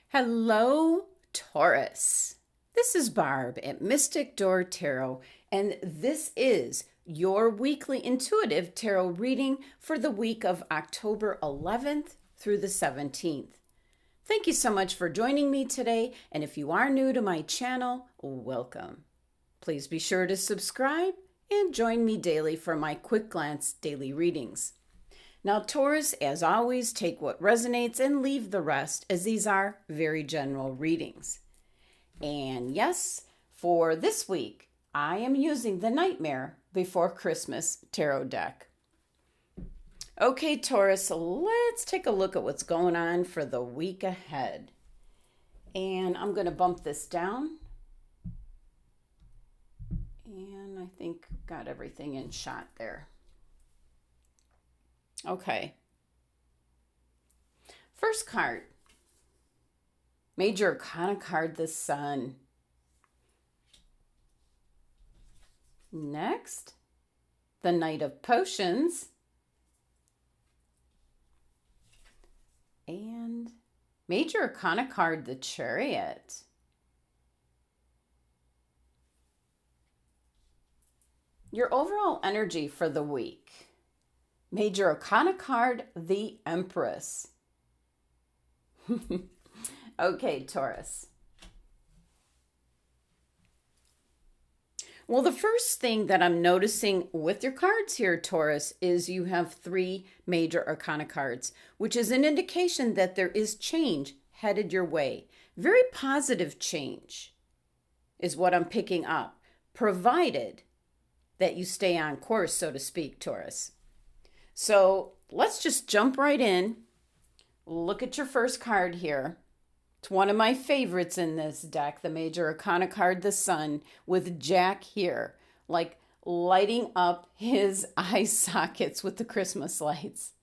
Hello, Taurus. This is Barb at Mystic Door Tarot, and this is your weekly intuitive tarot reading for the week of October 11th through the 17th. Thank you so much for joining me today, and if you are new to my channel, welcome. Please be sure to subscribe and join me daily for my quick glance daily readings. Now, Taurus, as always, take what resonates and leave the rest, as these are very general readings. And yes, for this week, I am using the Nightmare Before Christmas tarot deck. Okay, Taurus, let's take a look at what's going on for the week ahead. And I'm going to bump this down. And I think got everything in shot there. Okay. First card. Major Arcana card, the Sun. Next, the Knight of Potions. And Major Arcana card, the Chariot. Your overall energy for the week. Major Arcana card, the Empress. Okay, Taurus. Well, the first thing that I'm noticing with your cards here, Taurus, is you have 3 Major Arcana cards, which is an indication that there is change headed your way. Very positive change is what I'm picking up, provided that you stay on course, so to speak, Taurus. So let's just jump right in. Look at your first card here. It's one of my favorites in this deck, the Major Arcana card, the Sun, with Jack here, like lighting up his eye sockets with the Christmas lights.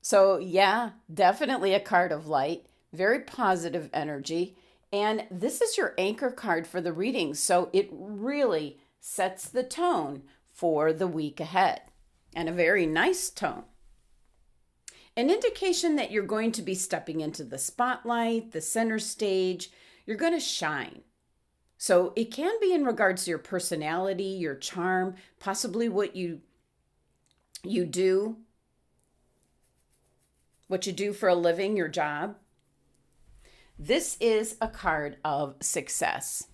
So yeah, definitely a card of light, very positive energy. And this is your anchor card for the reading. So it really sets the tone for the week ahead. And a very nice tone. An indication that you're going to be stepping into the spotlight, the center stage. You're going to shine. So it can be in regards to your personality, your charm, possibly what you do, what you do for a living, your job. This is a card of success.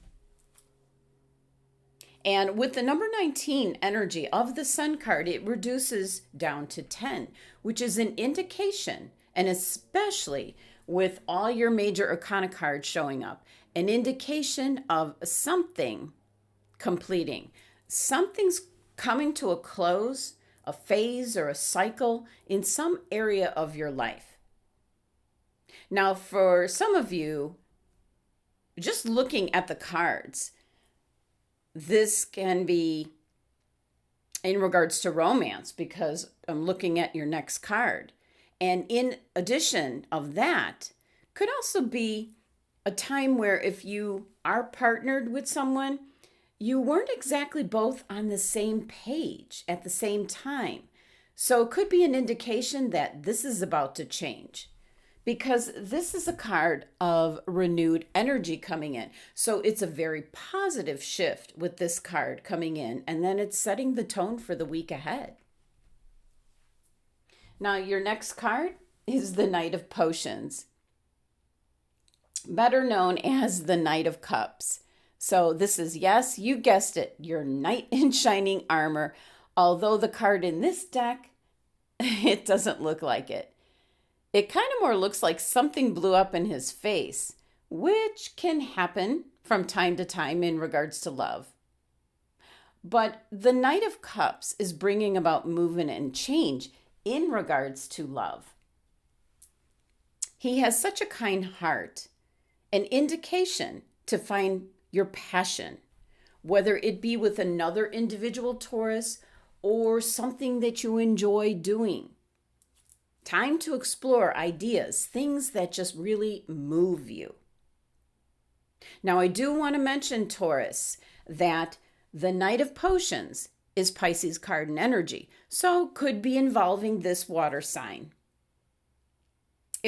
And with the number 19 energy of the Sun card, it reduces down to 10, which is an indication, and especially with all your Major Arcana cards showing up, an indication of something completing. Something's coming to a close, a phase or a cycle in some area of your life. Now, for some of you, just looking at the cards, this can be in regards to romance, because I'm looking at your next card. And in addition of that, could also be a time where if you are partnered with someone, you weren't exactly both on the same page at the same time. So it could be an indication that this is about to change, because this is a card of renewed energy coming in. So it's a very positive shift with this card coming in, and then it's setting the tone for the week ahead. Now, your next card is the Knight of Potions, better known as the Knight of Cups. So this is, yes, you guessed it, your knight in shining armor, although the card in this deck, it doesn't look like it. It kind of more looks like something blew up in his face, which can happen from time to time in regards to love. But the Knight of Cups is bringing about movement and change in regards to love. He has such a kind heart, an indication to find your passion, whether it be with another individual, Taurus, or something that you enjoy doing. Time to explore ideas, things that just really move you. Now, I do want to mention, Taurus, that the Knight of Potions is Pisces cardinal energy, so could be involving this water sign.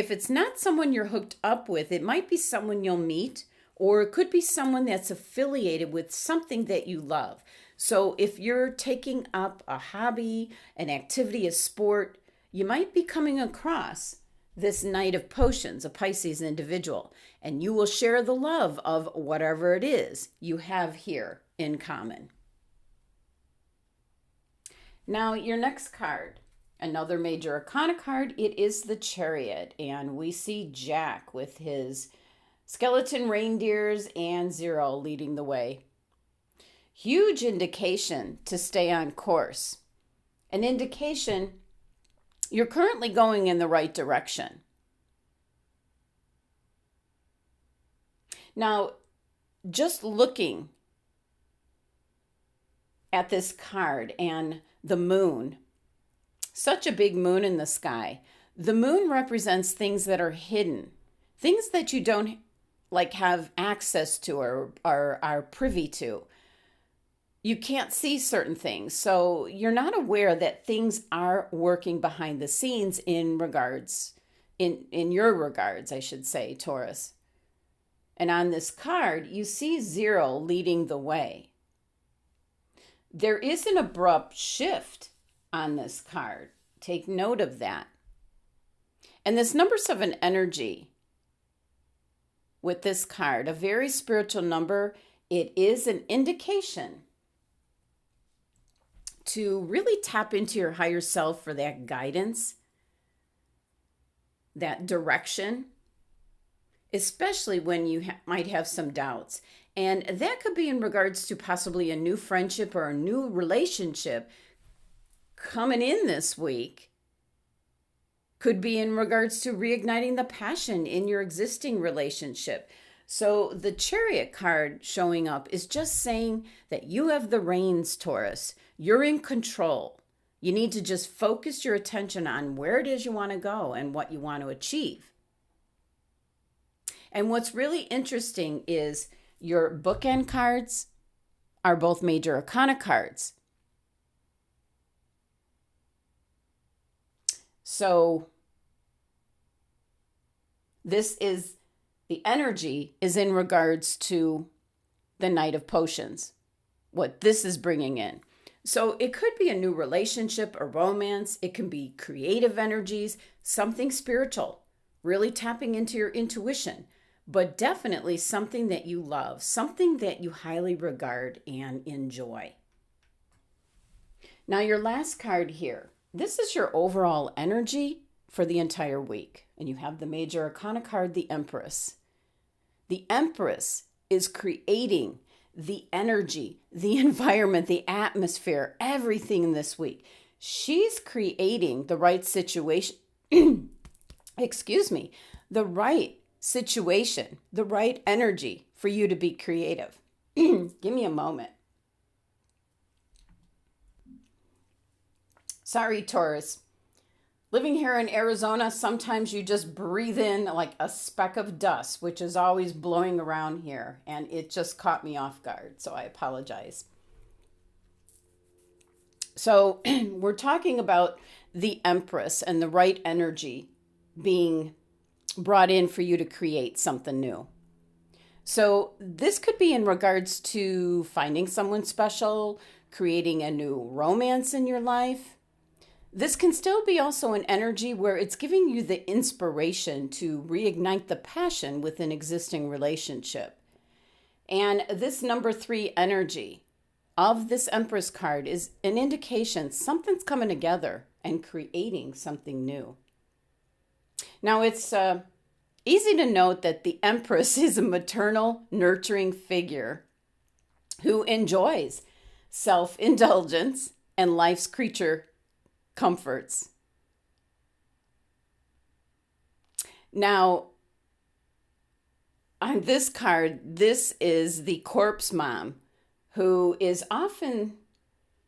if it's not someone you're hooked up with, it might be someone you'll meet, or it could be someone that's affiliated with something that you love. So if you're taking up a hobby, an activity, a sport, you might be coming across this Knight of Potions, a Pisces individual, and you will share the love of whatever it is you have here in common. Now, your next card, another major arcana card, it is the Chariot, and we see Jack with his skeleton reindeers and Zero leading the way. Huge indication to stay on course. An indication you're currently going in the right direction. Now, just looking at this card and the moon, such a big moon in the sky. The moon represents things that are hidden, things that you don't have access to or are privy to. You can't see certain things, so you're not aware that things are working behind the scenes in your regards, I should say, Taurus. And on this card, you see Zero leading the way. There is an abrupt shift on this card. Take note of that. And this number 7 energy with this card, a very spiritual number, it is an indication to really tap into your higher self for that guidance, that direction, especially when you might have some doubts. And that could be in regards to possibly a new friendship or a new relationship coming in this week. Could be in regards to reigniting the passion in your existing relationship. So the Chariot card showing up is just saying that you have the reins, Taurus. You're in control. You need to just focus your attention on where it is you want to go and what you want to achieve. And what's really interesting is your bookend cards are both major arcana cards. So this is, the energy is in regards to the Knight of Potions, what this is bringing in. So it could be a new relationship, a romance. It can be creative energies, something spiritual, really tapping into your intuition, but definitely something that you love, something that you highly regard and enjoy. Now, your last card here, this is your overall energy for the entire week. And you have the major arcana card, the Empress. The Empress is creating the energy, the environment, the atmosphere, everything this week. She's creating the right situation, the right situation, the right energy for you to be creative. Give me a moment. Sorry, Taurus. Living here in Arizona, sometimes you just breathe in like a speck of dust, which is always blowing around here, and it just caught me off guard, so I apologize. So we're talking about the Empress and the right energy being brought in for you to create something new. So this could be in regards to finding someone special, creating a new romance in your life. This can still be also an energy where it's giving you the inspiration to reignite the passion with an existing relationship. And this number 3 energy of this Empress card is an indication something's coming together and creating something new. Now, it's easy to note that the Empress is a maternal, nurturing figure who enjoys self-indulgence and life's creature comforts. Now, on this card, this is the corpse mom who is often,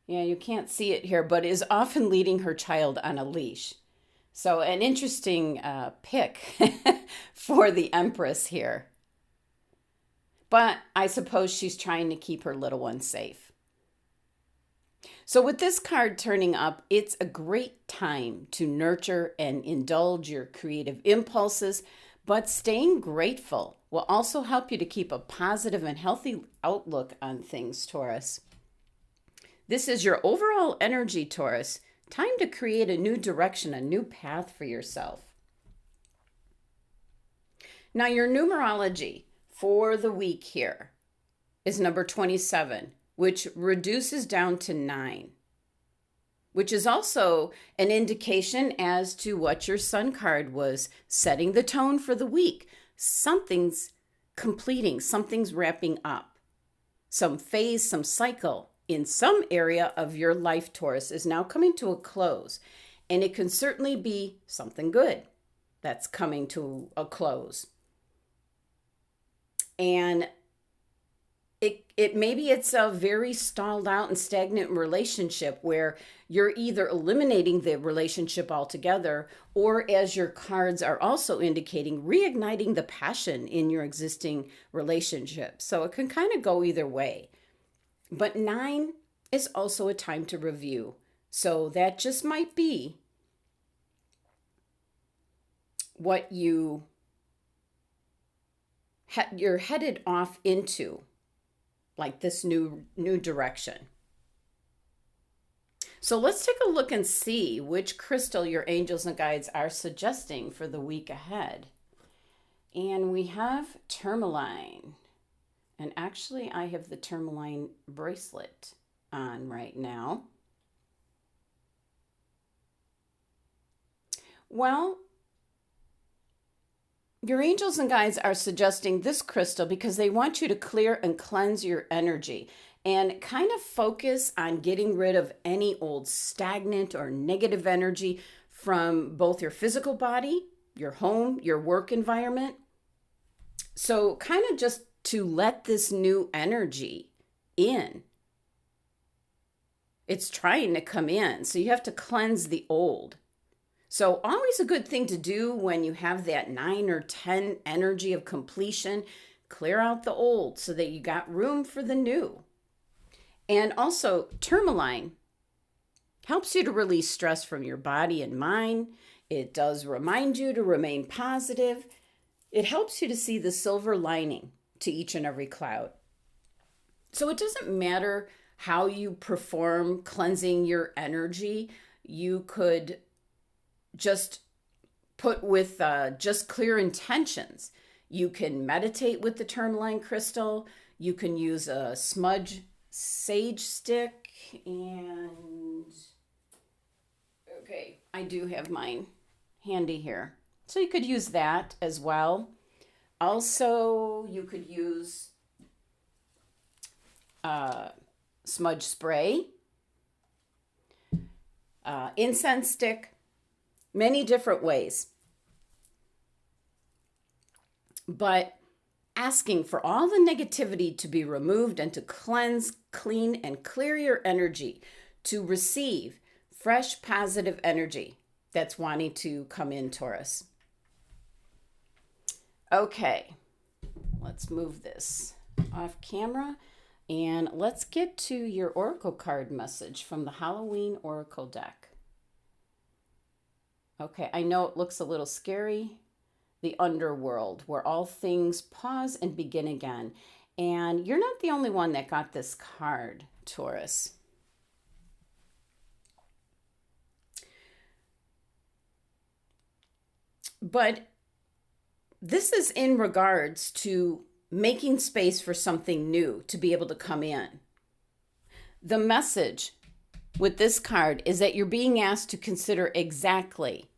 you can't see it here, but is often leading her child on a leash. So an interesting pick for the Empress here. But I suppose she's trying to keep her little one safe. So with this card turning up, it's a great time to nurture and indulge your creative impulses, but staying grateful will also help you to keep a positive and healthy outlook on things, Taurus. This is your overall energy, Taurus. Time to create a new direction, a new path for yourself. Now, your numerology for the week here is number 27, which reduces down to 9, which is also an indication as to what your sun card was setting the tone for the week. Something's completing, something's wrapping up. Some phase, some cycle in some area of your life, Taurus, is now coming to a close. And it can certainly be something good that's coming to a close. And maybe it's a very stalled out and stagnant relationship where you're either eliminating the relationship altogether, or, as your cards are also indicating, reigniting the passion in your existing relationship. So it can kind of go either way. But 9 is also a time to review. So that just might be what you're headed off into, like this new direction. So let's take a look and see which crystal your angels and guides are suggesting for the week ahead. And we have tourmaline. And actually, I have the tourmaline bracelet on right now. Well, your angels and guides are suggesting this crystal because they want you to clear and cleanse your energy and kind of focus on getting rid of any old stagnant or negative energy from both your physical body, your home, your work environment. So kind of just to let this new energy in. It's trying to come in, so you have to cleanse the old. So always a good thing to do when you have that 9 or 10 energy of completion, clear out the old so that you got room for the new. And also tourmaline helps you to release stress from your body and mind. It does remind you to remain positive. It helps you to see the silver lining to each and every cloud. So it doesn't matter how you perform cleansing your energy. You could just put with just clear intentions. You can meditate with the tourmaline crystal. You can use a smudge sage stick. And okay, I do have mine handy here. So you could use that as well. Also, you could use smudge spray, incense stick, many different ways. But asking for all the negativity to be removed and to cleanse, clean, and clear your energy to receive fresh, positive energy that's wanting to come in, Taurus. Okay, let's move this off camera and let's get to your Oracle card message from the Halloween Oracle deck. Okay, I know it looks a little scary. The underworld, where all things pause and begin again. And you're not the only one that got this card, Taurus. But this is in regards to making space for something new to be able to come in. The message with this card is that you're being asked to consider exactly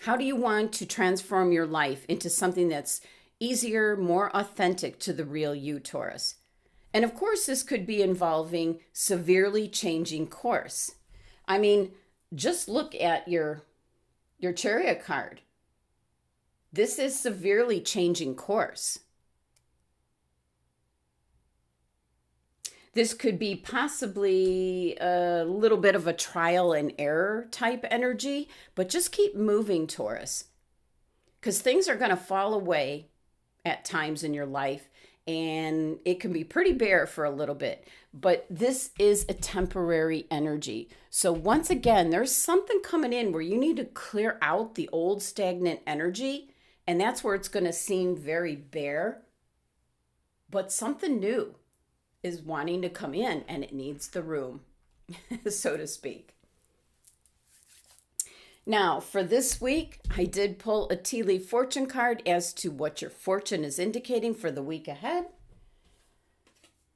how do you want to transform your life into something that's easier, more authentic to the real you, Taurus. And of course, this could be involving severely changing course. I mean, just look at your Chariot card. This is severely changing course. This could be possibly a little bit of a trial and error type energy, but just keep moving, Taurus, because things are going to fall away at times in your life, and it can be pretty bare for a little bit, but this is a temporary energy. So once again, there's something coming in where you need to clear out the old stagnant energy, and that's where it's going to seem very bare, but something new is wanting to come in, and it needs the room, so to speak. Now, for this week, I did pull a tea leaf fortune card as to what your fortune is indicating for the week ahead.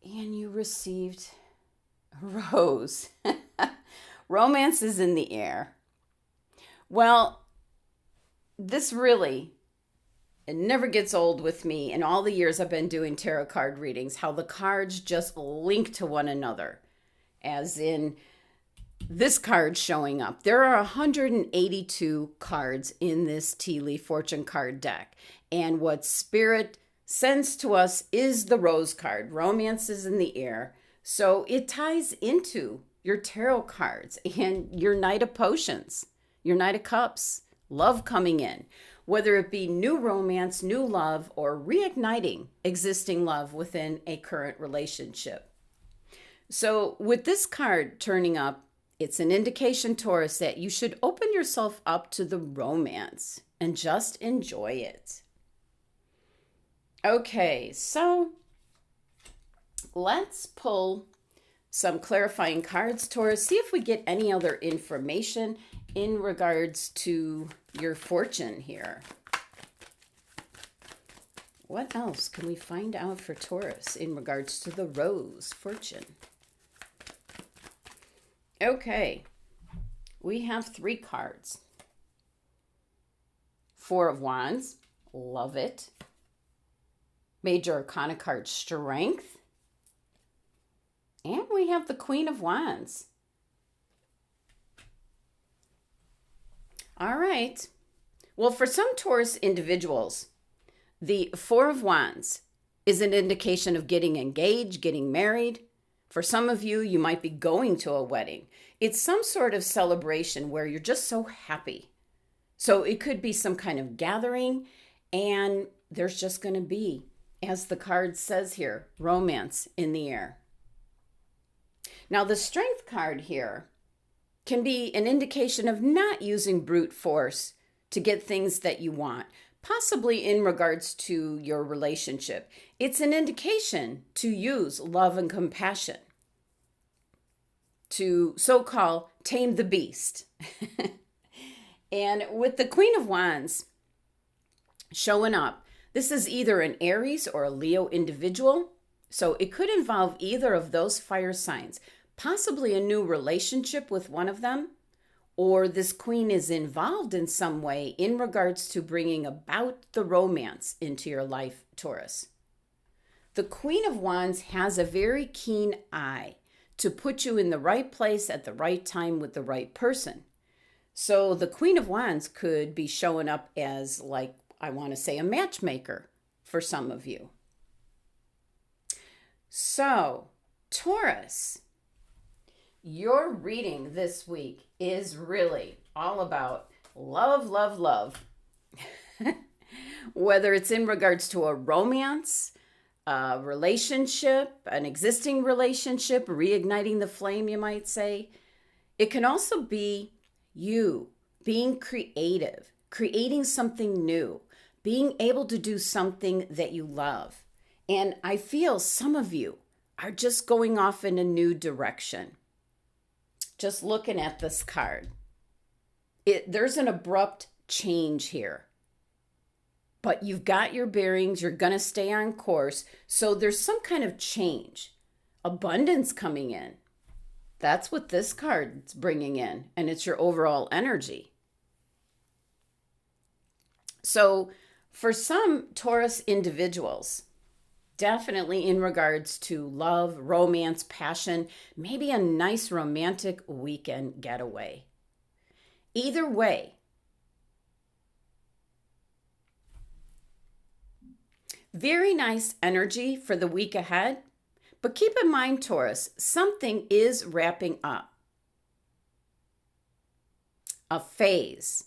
And you received a rose. Romance is in the air. Well, this really, it never gets old with me in all the years I've been doing tarot card readings, how the cards just link to one another, as in this card showing up. There are 182 cards in this tea leaf fortune card deck. And what Spirit sends to us is the rose card. Romance is in the air. So it ties into your tarot cards and your Knight of Potions, your Knight of Cups, love coming in. Whether it be new romance, new love, or reigniting existing love within a current relationship. So with this card turning up, it's an indication, Taurus, that you should open yourself up to the romance and just enjoy it. Okay, so let's pull some clarifying cards, Taurus. See if we get any other information in regards to your fortune here. What else can we find out for Taurus in regards to the rose fortune? Okay, we have 3 cards. 4 of Wands, love it. Major Arcana card, Strength. And we have the Queen of Wands. All right. Well, for some Taurus individuals, the 4 of Wands is an indication of getting engaged, getting married. For some of you, you might be going to a wedding. It's some sort of celebration where you're just so happy. So it could be some kind of gathering, and there's just going to be, as the card says here, romance in the air. Now, the Strength card here can be an indication of not using brute force to get things that you want, possibly in regards to your relationship. It's an indication to use love and compassion to so-called tame the beast. And with the Queen of Wands showing up, this is either an Aries or a Leo individual. So it could involve either of those fire signs, possibly a new relationship with one of them, or this queen is involved in some way in regards to bringing about the romance into your life, Taurus. The Queen of Wands has a very keen eye to put you in the right place at the right time with the right person. So the Queen of Wands could be showing up as, like, I want to say, a matchmaker for some of you. So, Taurus, your reading this week is really all about love, love, love. Whether it's in regards to a romance, a relationship, an existing relationship, reigniting the flame, you might say. It can also be you being creative, creating something new, being able to do something that you love. And I feel some of you are just going off in a new direction. Just looking at this card, there's an abrupt change here. But you've got your bearings, you're going to stay on course. So there's some kind of change, abundance coming in. That's what this card's bringing in, and it's your overall energy. So for some Taurus individuals, definitely in regards to love, romance, passion, maybe a nice romantic weekend getaway. Either way, very nice energy for the week ahead. But keep in mind, Taurus, something is wrapping up. A phase,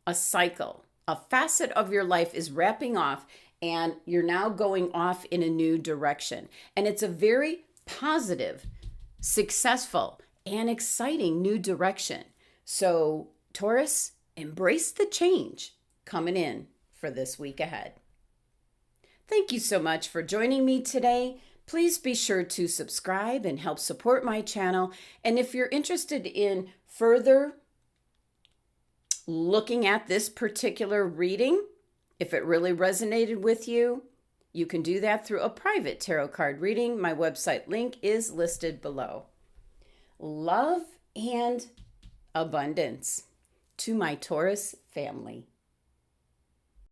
a cycle, a facet of your life is wrapping off, and you're now going off in a new direction. And it's a very positive, successful, and exciting new direction. So, Taurus, embrace the change coming in for this week ahead. Thank you so much for joining me today. Please be sure to subscribe and help support my channel. And if you're interested in further looking at this particular reading, if it really resonated with you, you can do that through a private tarot card reading. My website link is listed below. Love and abundance to my Taurus family.